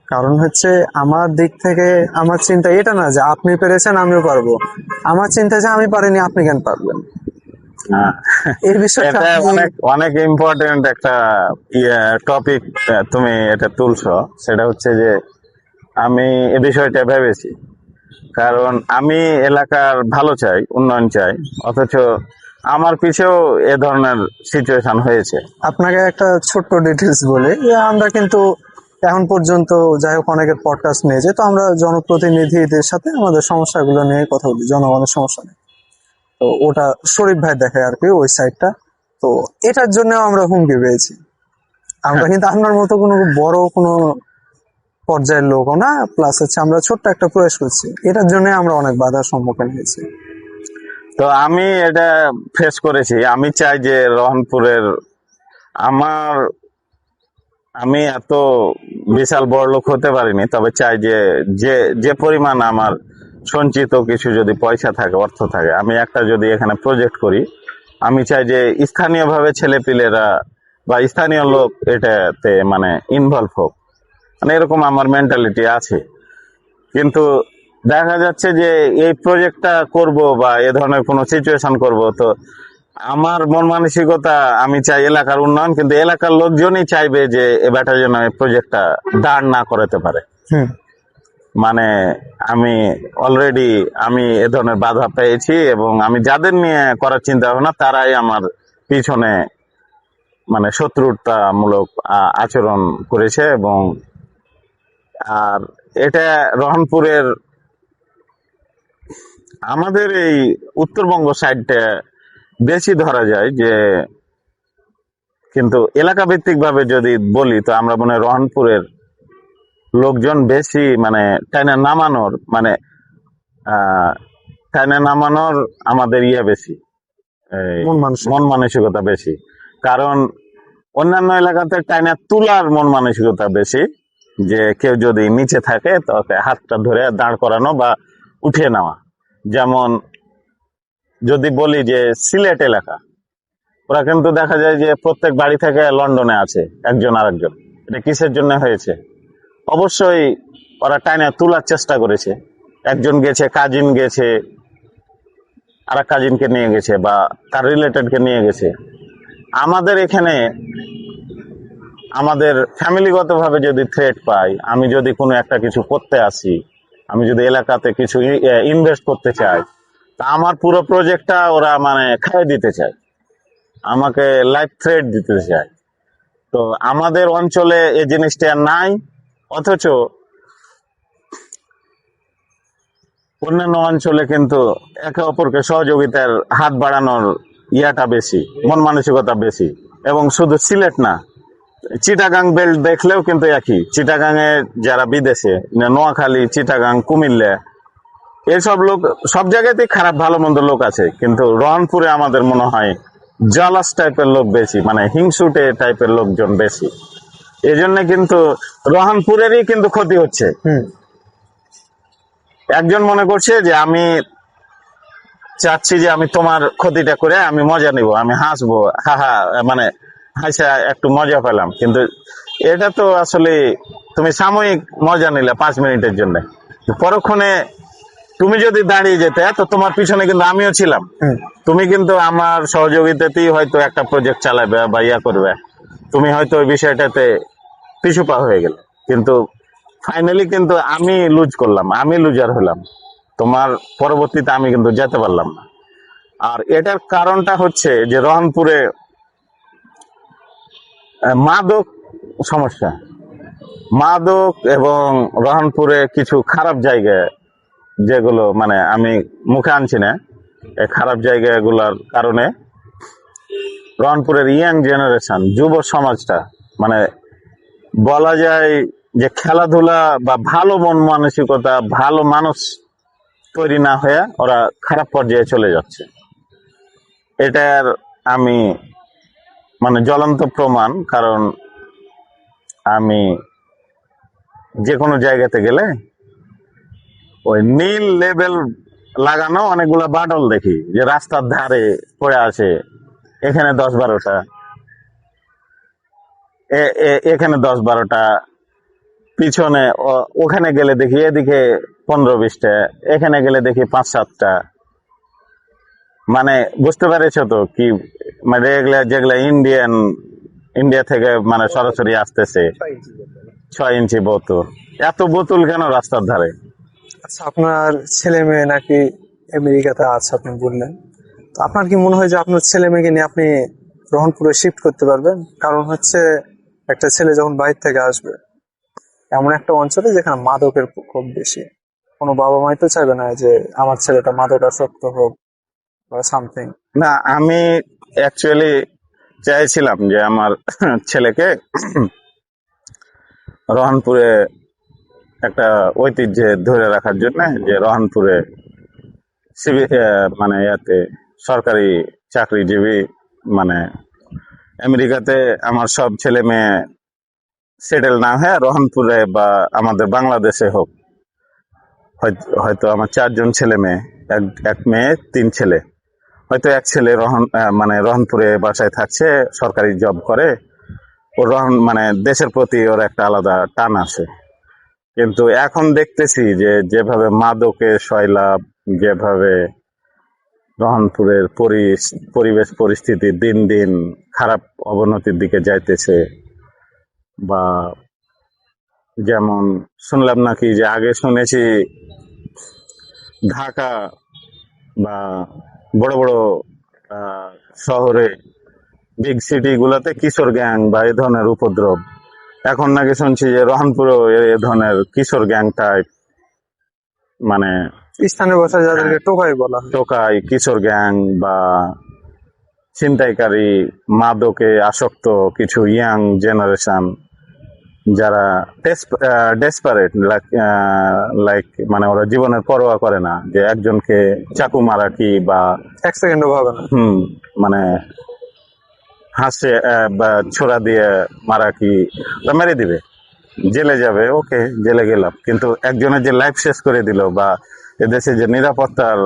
কারণ হচ্ছে আমার দিক থেকে আমার চিন্তা এটা না যে আপনি পেরেছেন আমিও পারবো, আমার চিন্তা যে আমি পারিনি আপনি কেন পারবেন। এই বিষয়টা এটা অনেক অনেক ইম্পর্টেন্ট একটা টপিক তুমি এটা তুলছো। সেটা হচ্ছে যে আমি এ বিষয়টা ভেবেছি, কারণ আমি এলাকার ভালো চাই, উন্নয়ন চাই, অথচ আমার পিছেও এ ধরনের সিচুয়েশন হয়েছে। আপনাকে একটা ছোট্ট ডিটেলস বলি, যে আমরা কিন্তু এখন পর্যন্ত যাই হোক অনেকের পডকাস্ট নিয়েছে, তো আমরা জনপ্রতিনিধিদের সাথে আমাদের সমস্যাগুলো নিয়ে কথা বলি, জনগণের সমস্যা নিয়ে। তো ওটা শরীফ ভাই দেখে আর কি ওই সাইডটা। তো এটার জন্য আমরা হুমকি পেয়েছি। আমরা কিন্তু আপনার মতো কোনো বড় কোনো পর্যায়ের লোকও না, প্লাস হচ্ছে আমরা ছোট্ট একটা প্রয়াস করছি, এটার জন্য আমরা অনেক বাধার সম্মুখীন হয়েছি। তো আমি এটা ফেস করেছি। আমি চাই যে রহনপুরের, আমি এত বিশাল বড় লোক হতে পারিনি, তবে চাই যে যে যে পরিমাণ আমার সঞ্চিত কিছু যদি পয়সা থাকে, অর্থ থাকে, আমি একটা যদি এখানে প্রজেক্ট করি, আমি চাই যে স্থানীয়ভাবে ছেলেপিলেরা বা স্থানীয় লোক এটাতে মানে ইনভলভ হোক। মানে এরকম আমার মেন্টালিটি আছে। কিন্তু দেখা যাচ্ছে যে এই প্রজেক্টটা করব বা এ ধরনের কোনো সিচুয়েশন করব, তো আমার মন মানসিকতা, আমি চাই এলাকার উন্নয়ন, কিন্তু এলাকার লোকজনই চাইবে যে এ ব্যাটা যেন এই প্রজেক্টটা দাঁড় না করাতে পারে। মানে আমি অলরেডি এ ধরনের বাধা পেয়েছি, এবং আমি যাদের নিয়ে করার চিন্তা ভাবনা, তারাই আমার পিছনে মানে শত্রুতামূলক আচরণ করেছে। এবং আর এটা রহনপুরের, আমাদের এই উত্তরবঙ্গ সাইডটা বেশি ধরা যায় যে, কিন্তু এলাকা ভিত্তিক ভাবে যদি বলি, তো আমরা মনে হয় রহনপুরের লোকজন বেশি মানে টাইনা নামানোর, মানে টাইনা নামানোর আমাদের বেশি, মন মানসিকতা বেশি। কারণ অন্যান্য এলাকাতে টাইনা তুলার মন মানসিকতা বেশি, যে কেউ যদি নিচে থাকে তাকে হাতটা ধরে দাঁড় করানো বা উঠিয়ে নেওয়া। যেমন যদি বলি যে সিলেট এলাকা, ওরা কিন্তু দেখা যায় যে প্রত্যেক বাড়ি থেকে লন্ডনে আছে একজন আরেকজন। এটা কিসের জন্য হয়েছে? অবশ্যই ওরা টাইনে তোলার চেষ্টা করেছে। একজন গেছে, কাজিন গেছে, আর এক কাজিনকে নিয়ে গেছে বা তার রিলেটেডকে নিয়ে গেছে। আমাদের এখানে আমাদের ফ্যামিলিগতভাবে যদি থ্রেট পাই, আমি যদি কোনো একটা কিছু করতে আসি, আমি যদি এলাকাতে কিছু ইনভেস্ট করতে চাই, তা আমার পুরো প্রজেক্টটা ওরা মানে খাইয়ে দিতে চায়, আমাকে লাইফ থ্রেট দিতে চায়। তো আমাদের অঞ্চলে এই জিনিসটা আর নাই, অথচ অন্যান্য অঞ্চলে কিন্তু একে অপরকে সহযোগিতার হাত বাড়ানোর ইয়াটা বেশি, মন মানসিকতা বেশি। এবং শুধু সিলেট না, চিটাগাং বেল্ট দেখলেও কিন্তু একই। চিটাগাং এ যারা বিদেশে, নোয়াখালী, চিটাগাং, কুমিল্লা, এসব লোক সব জায়গাতেই খারাপ ভালো মন্দ লোক আছে, কিন্তু রহনপুরে আমাদের মনে হয় জালাস টাইপের লোক বেশি, মানে হিংসুটে টাইপের লোকজন বেশি। এই জন্য কিন্তু রহনপুরেরই কিন্তু ক্ষতি হচ্ছে। একজন মনে করছে যে আমি চাচ্ছি যে আমি তোমার ক্ষতিটা করে আমি মজা নিব, আমি হাসবো, মানে হাসা একটু মজা পেলাম, কিন্তু এটা তো আসলে তুমি সাময়িক মজা নিলে 5 মিনিটের জন্য, পরক্ষণে তুমি যদি দাঁড়িয়ে যেতে তো তোমার পিছনে কিন্তু আমিও ছিলাম। তুমি কিন্তু আমার সহযোগিতাতেই হয়তো একটা প্রজেক্ট চালাবে বা ইয়া করবে, তুমি হয়তো ওই বিষয়টাতে পিছুপা হয়ে গেলে, কিন্তু ফাইনালি কিন্তু আমি লুজ করলাম, আমি লুজার হলাম, তোমার পরবর্তীতে আমি কিন্তু যেতে পারলাম না। আর এটার কারণটা হচ্ছে যে রহনপুরে মাদক সমস্যা, মাদক এবং রহনপুরে কিছু খারাপ জায়গা, যেগুলো মানে আমি মুখে আনছি না, এই খারাপ জায়গাগুলোর কারণে রহনপুরের ইয়াং জেনারেশন, যুব সমাজটা, মানে বলা যায় যে খেলাধুলা বা ভালো মন মানসিকতা, ভালো মানুষ তৈরি না হয়ে ওরা খারাপ পর্যায়ে চলে যাচ্ছে। এটার আমি মানে জ্বলন্ত প্রমাণ, কারণ আমি যে কোনো জায়গাতে গেলে ওই নীল লেবেল লাগানো অনেকগুলা বাটল দেখি, যে রাস্তার ধারে পড়ে আছে, এখানে 10-12টা, এখানে 10-12টা, পিছনে ওখানে গেলে দেখি এদিকে 15-20টা, এখানে গেলে দেখি 5-7টা। মানে বুঝতে পেরেছো তো কি, মানে যেগুলা ইন্ডিয়া থেকে মানে সরাসরি আসতেছে 6 ইঞ্চি বোতল। এত বোতল কেন রাস্তার ধারে? আচ্ছা, আপনার ছেলে মেয়ে নাকি আমেরিকাতে আছে আপনি বললেন, তো আপনার কি মনে হয় যে আপনার ছেলে মেয়েকে নিয়ে আপনি রহনপুরে শিফট করতে পারবেন? কারণ হচ্ছে একটা ছেলে যখন বাইরে থেকে আসবে এমন একটা অঞ্চলে যেখানে মাদকের খুব বেশি, কোনো বাবা মাই তো চাইবে না যে আমার ছেলেটা মাদকাসক্ত হোক বা সামথিং। না, আমি অ্যাকচুয়ালি চাইছিলাম যে আমার ছেলেকে রহনপুরে একটা ঐতিহ্যে ধরে রাখার জন্য, যে রহনপুরে মানে ইয়াতে সরকারি চাকরিজীবী, মানে আমেরিকাতে আমার সব ছেলে মেয়ে সেটেল না হয়ে রহনপুরে বা আমাদের বাংলাদেশে হোক। হয়তো আমার 4 জন ছেলে মেয়ে, এক মেয়ে 3 ছেলে, হয়তো এক ছেলে মানে রহনপুরে বাসায় থাকছে, সরকারি জব করে, ওর মানে দেশের প্রতি ওর একটা আলাদা টান আছে। কিন্তু এখন দেখতেছি যে যেভাবে মাদকের সয়লাব, যেভাবে রহনপুরের পরিবেশ পরিস্থিতি দিন দিন খারাপ অবনতির দিকে যাইতেছে, বা যেমন শুনলাম নাকি যে আগে শুনেছি ঢাকা বা বড় বড় শহরে, বিগ সিটি গুলাতে কিশোর গ্যাং বা এ ধরনের উপদ্রব, এখন নাকি শুনছি যে রহনপুরেও এ ধরনের কিশোর গ্যাং টাইপ, মানে স্থানীয় ভাষায় যাদেরকে টোকাই বলা হয়, টোকাই, কিশোর গ্যাং বা ছিনতাইকারী, মাদকে আসক্ত কিছু ইয়াং জেনারেশন, যারা ডেসপারেট, লাইক মানে ওরা জীবনের পরোয়া করে না, যে একজনকে চাকু মারা কি বা 1 সেকেন্ডও ভাবে না। মানে হাসে বা ছোড়া দিয়ে মারা কি, মেরে দিবে, জেলে যাবে, ওকে জেলে গেলাম, কিন্তু একজনের যে লাইফ শেষ করে দিল, বা এদেশে যে নিরাপত্তার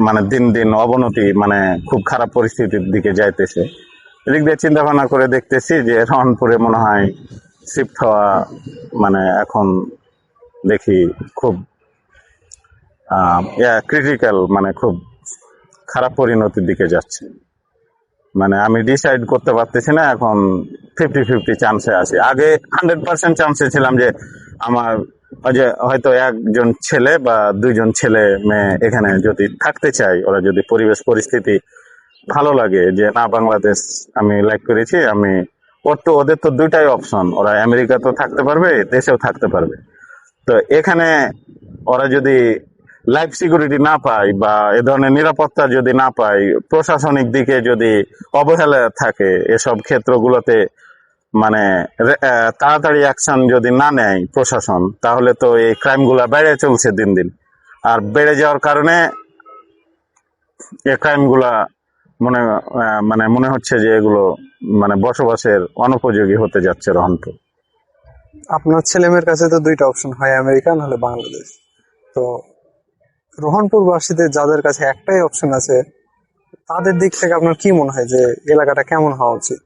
মানে দিন দিন অবনতি, মানে খুব খারাপ পরিস্থিতির দিকে যাইতেছে, এদিক দিয়ে চিন্তা ভাবনা করে দেখতেছি যে রহনপুরে মনে হয় শিফট হওয়া মানে এখন দেখি খুব ক্রিটিক্যাল, মানে খুব খারাপ পরিণতির দিকে যাচ্ছে। মানে আমি ডিসাইড করতে পারতেছি না, এখন 50-50 চান্সে আছি। আগে 100% চান্সে ছিলাম যে আমার ওই যে হয়তো একজন ছেলে বা দুইজন ছেলে মেয়ে এখানে যদি থাকতে চাই, ওরা যদি পরিবেশ পরিস্থিতি ভালো লাগে, যে না বাংলাদেশ আমি লাইক করেছি, আমি ওদের তো দুইটাই অপশন, ওরা আমেরিকাতেও থাকতে পারবে, দেশেও থাকতে পারবে। তো এখানে ওরা যদি লাইফ সিকিউরিটি না পায় বা এ ধরনের নিরাপত্তা যদি না পায়, প্রশাসনিক দিকে যদি অবহেলা থাকে এসব ক্ষেত্রগুলোতে, মানে তাড়াতাড়ি অ্যাকশন যদি না নেয় প্রশাসন, তাহলে তো এই ক্রাইম গুলা বেড়ে চলছে দিন দিন। আর বেড়ে যাওয়ার কারণে এই ক্রাইম গুলা মনে হচ্ছে যে এগুলো মানে বসবাসের অনুপযোগী হতে যাচ্ছে রহনপুর। আপনার ছেলেমেয়ের কাছে তো দুইটা অপশন, হয় আমেরিকা নাহলে বাংলাদেশ। তো রোহনপুরবাসীদের যাদের কাছে একটাই অপশন আছে, তাদের দিক থেকে আপনার কি মনে হয় যে এলাকাটা কেমন হওয়া উচিত?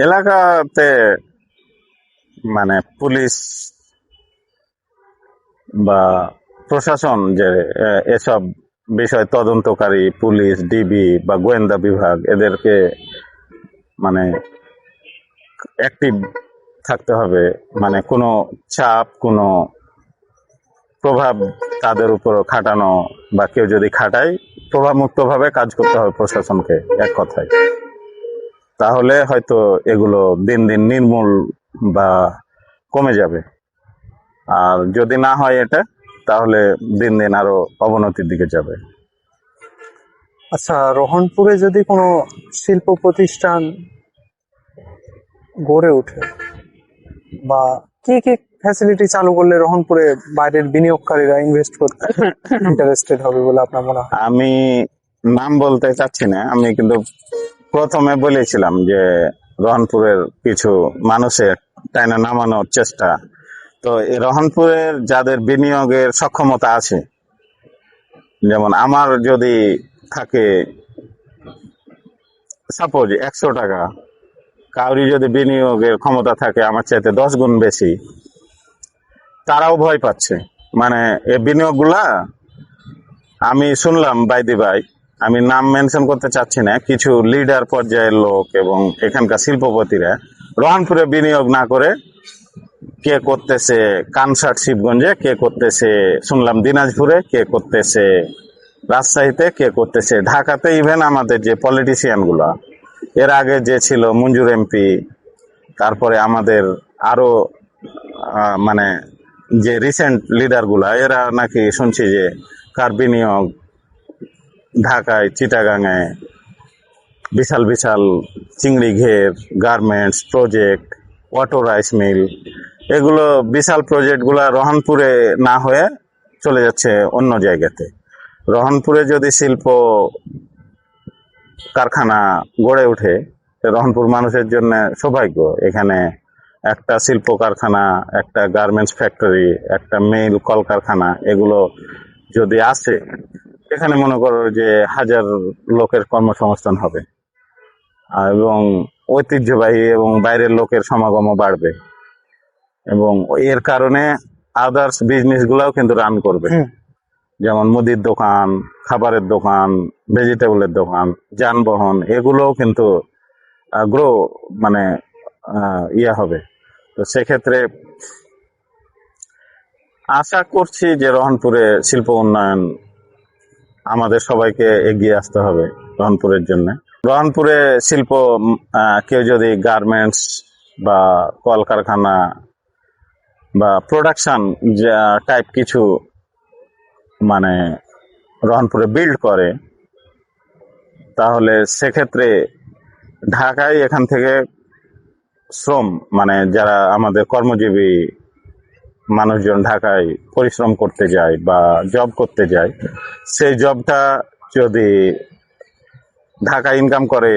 এলাকাতে মানে পুলিশ বা প্রশাসন যে এসব বিষয় তদন্তকারী পুলিশ, ডিবি বা গোয়েন্দা বিভাগ, এদেরকে মানে অ্যাক্টিভ থাকতে হবে। মানে কোনো চাপ, কোনো প্রভাব তাদের উপর খাটানো, বা কেউ যদি খাটায় প্রভাবমুক্ত ভাবে কাজ করতে হবে প্রশাসনকে, এক কথায়। তাহলে হয়তো এগুলো দিন দিন নির্মূল বা কমে যাবে। আর যদি না হয় এটা, তাহলে দিন দিন আরো অবনতির দিকে যাবে। আচ্ছা, রোহনপুরে যদি কোনো শিল্প প্রতিষ্ঠান গড়ে ওঠে, বা কি কি ফ্যাসিলিটি চালু করলে রোহনপুরে বাইরের বিনিয়োগকারীরা ইনভেস্ট করতে ইন্টারেস্টেড হবে বলে আপনার মনে হয়? আমি নাম বলতে চাচ্ছি না, আমি কিন্তু প্রথমে বলেছিলাম যে রহনপুরের কিছু মানুষের টাইনা নামানোর চেষ্টা। তো এই রহনপুরের যাদের বিনিয়োগের সক্ষমতা আছে, যেমন আমার যদি থাকে সাপোজ 100 টাকা, কাউরি যদি বিনিয়োগের ক্ষমতা থাকে আমার চাইতে 10 গুণ বেশি, তারাও ভয় পাচ্ছে। মানে এই বিনিয়োগগুলা আমি শুনলাম বাইদি ভাই, আমি নাম মেনশন করতে চাচ্ছি না, কিছু লিডার পর্যায়ের লোক এবং এখানকার শিল্পপতিরা রহনপুরে বিনিয়োগ না করে কে করতেছে কানসার্ট শিবগঞ্জে, কে করতেছে শুনলাম দিনাজপুরে, কে করতেছে রাজশাহীতে, কে করতেছে ঢাকাতে। ইভেন আমাদের যে পলিটিশিয়ান গুলা এর আগে যে ছিল মঞ্জুর এমপি, তারপরে আমাদের আরো মানে যে রিসেন্ট লিডার গুলা, এরা নাকি শুনছি যে কার বিনিয়োগ ঢাকায় চিটাগাঙে বিশাল বিশাল চিংড়ি ঘের, garments project, auto rice mill, এগুলো বিশাল প্রজেক্ট গুলা রহনপুরে না হয়ে চলে যাচ্ছে অন্য জায়গাতে। রহনপুরে যদি শিল্প কারখানা গড়ে ওঠে, রহনপুর মানুষের জন্য সৌভাগ্য। এখানে একটা শিল্প কারখানা, একটা গার্মেন্টস ফ্যাক্টরি, একটা মিল কলকারখানা, এগুলো যদি আসে, এখানে মনে করো যে 1000 লোকের কর্মসংস্থান হবে, এবং ঐতিহ্যবাহী এবং বাইরের লোকের সমাগমও বাড়বে, এবং এর কারণে আদার্স বিজনেস গুলাও কিন্তু রান করবে। যেমন মুদির দোকান, খাবারের দোকান, ভেজিটেবলের দোকান, যানবাহন, এগুলোও কিন্তু গ্রো মানে হবে। তো সেক্ষেত্রে আশা করছি যে রহনপুরে শিল্প উন্নয়ন আমাদের সবাইকে এগিয়ে আসতে হবে রহনপুরের জন্য। রহনপুরে শিল্প কেউ যদি গার্মেন্টস বা কলকারখানা বা প্রোডাকশন টাইপ কিছু মানে রহনপুরে বিল্ড করে, তাহলে সেক্ষেত্রে ঢাকায় এখান থেকে শ্রম মানে যারা আমাদের কর্মজীবী মানুষজন ঢাকায় পরিশ্রম করতে যায় বা জব করতে যায়, সেই জবটা যদি ঢাকা ইনকাম করে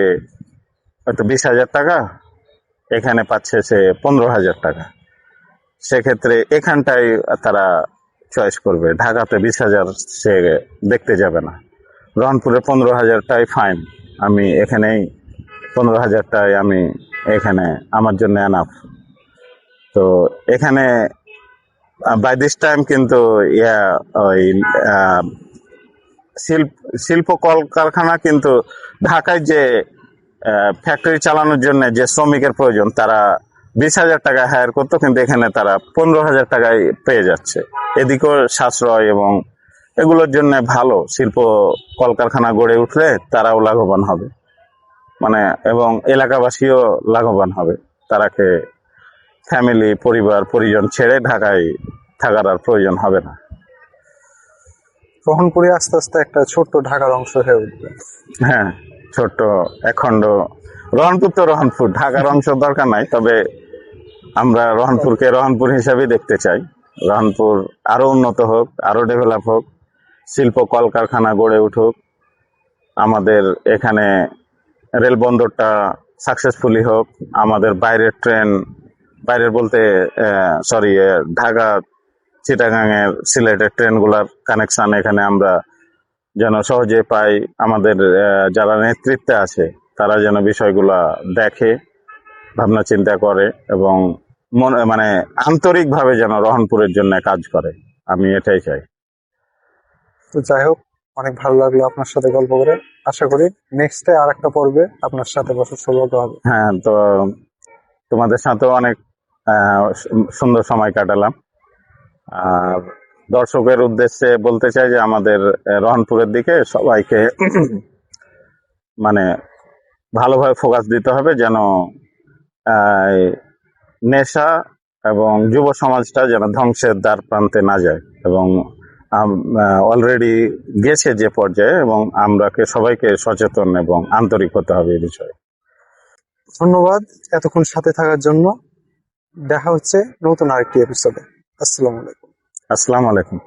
হয়তো 20,000 টাকা, এখানে পাচ্ছে সে 15,000 টাকা। সেক্ষেত্রে এখানটাই তারা চয়েস করবে, ঢাকাতে 20,000 সে দেখতে যাবে না। রহনপুরে 15,000টাই ফাইন, আমি এখানেই 15,000টাই আমি এখানে আমার জন্য এনাফ। তো এখানে বাই দিস টাইম কিন্তু ওই আহ, শিল্প কলকারখানা কিন্তু ঢাকায় যে ফ্যাক্টরি চালানোর জন্য যে শ্রমিকের প্রয়োজন তারা 20,000 টাকা হায়ার করতো, কিন্তু এখানে তারা 15,000 টাকায় পেয়ে যাচ্ছে। এদিকেও সাশ্রয় এবং এগুলোর জন্য ভালো। শিল্প কলকারখানা গড়ে উঠলে তারাও লাভবান হবে, মানে এবং এলাকাবাসীও লাভবান হবে। তারাকে ফ্যামিলি পরিবার পরিজন ছেড়ে ঢাকায় থাকার আর প্রয়োজন হবে না। রহনপুরে আস্তে আস্তে একটা ছোট্ট ঢাকার অংশ হয়ে উঠবে। হ্যাঁ, ছোট্ট একখণ্ড রহনপুর তো রহনপুর, ঢাকার অংশ দরকার নাই, তবে আমরা রহনপুরকে রহনপুর হিসাবেই দেখতে চাই। রহনপুর আরো উন্নত হোক, আরো ডেভেলপ হোক, শিল্প কলকারখানা গড়ে উঠুক, আমাদের এখানে রেল বন্দরটা সাকসেসফুলি হোক, আমাদের বাইরের বলতে সরি ঢাকা চিটাগাং এর সিলেটের ট্রেনগুলার কানেকশন এখানে আমরা যেন সহজে পাই। আমাদের যারা নেতৃত্বে আছে তারা যেন বিষয়গুলা দেখে, ভাবনা চিন্তা করে এবং মানে আন্তরিকভাবে যেন রহনপুরের জন্য কাজ করে। আমি এটাই চাই। তো যাই হোক, অনেক ভালো লাগলো আপনার সাথে গল্প করে। আশা করি নেক্সটে আর একটা পর্বে আপনার সাথে বসার সৌভাগ্য হবে। হ্যাঁ, তো তোমাদের সাথেও অনেক সুন্দর সময় কাটালাম। আর দর্শকের উদ্দেশ্যে বলতে চাই যে আমাদের রহনপুরের দিকে সবাইকে মানে ভালোভাবে ফোকাস দিতে হবে, যেন নেশা এবং যুব সমাজটা যেন ধ্বংসের দ্বার প্রান্তে না যায়, এবং অলরেডি গেছে যে পর্যায়ে, এবং আমরাকে সবাইকে সচেতন এবং আন্তরিক হতে হবে এই বিষয়ে। ধন্যবাদ এতক্ষণ সাথে থাকার জন্য। দেখা হচ্ছে নতুন আরেকটি এপিসোডে। আসসালামু আলাইকুম। আসসালামু আলাইকুম।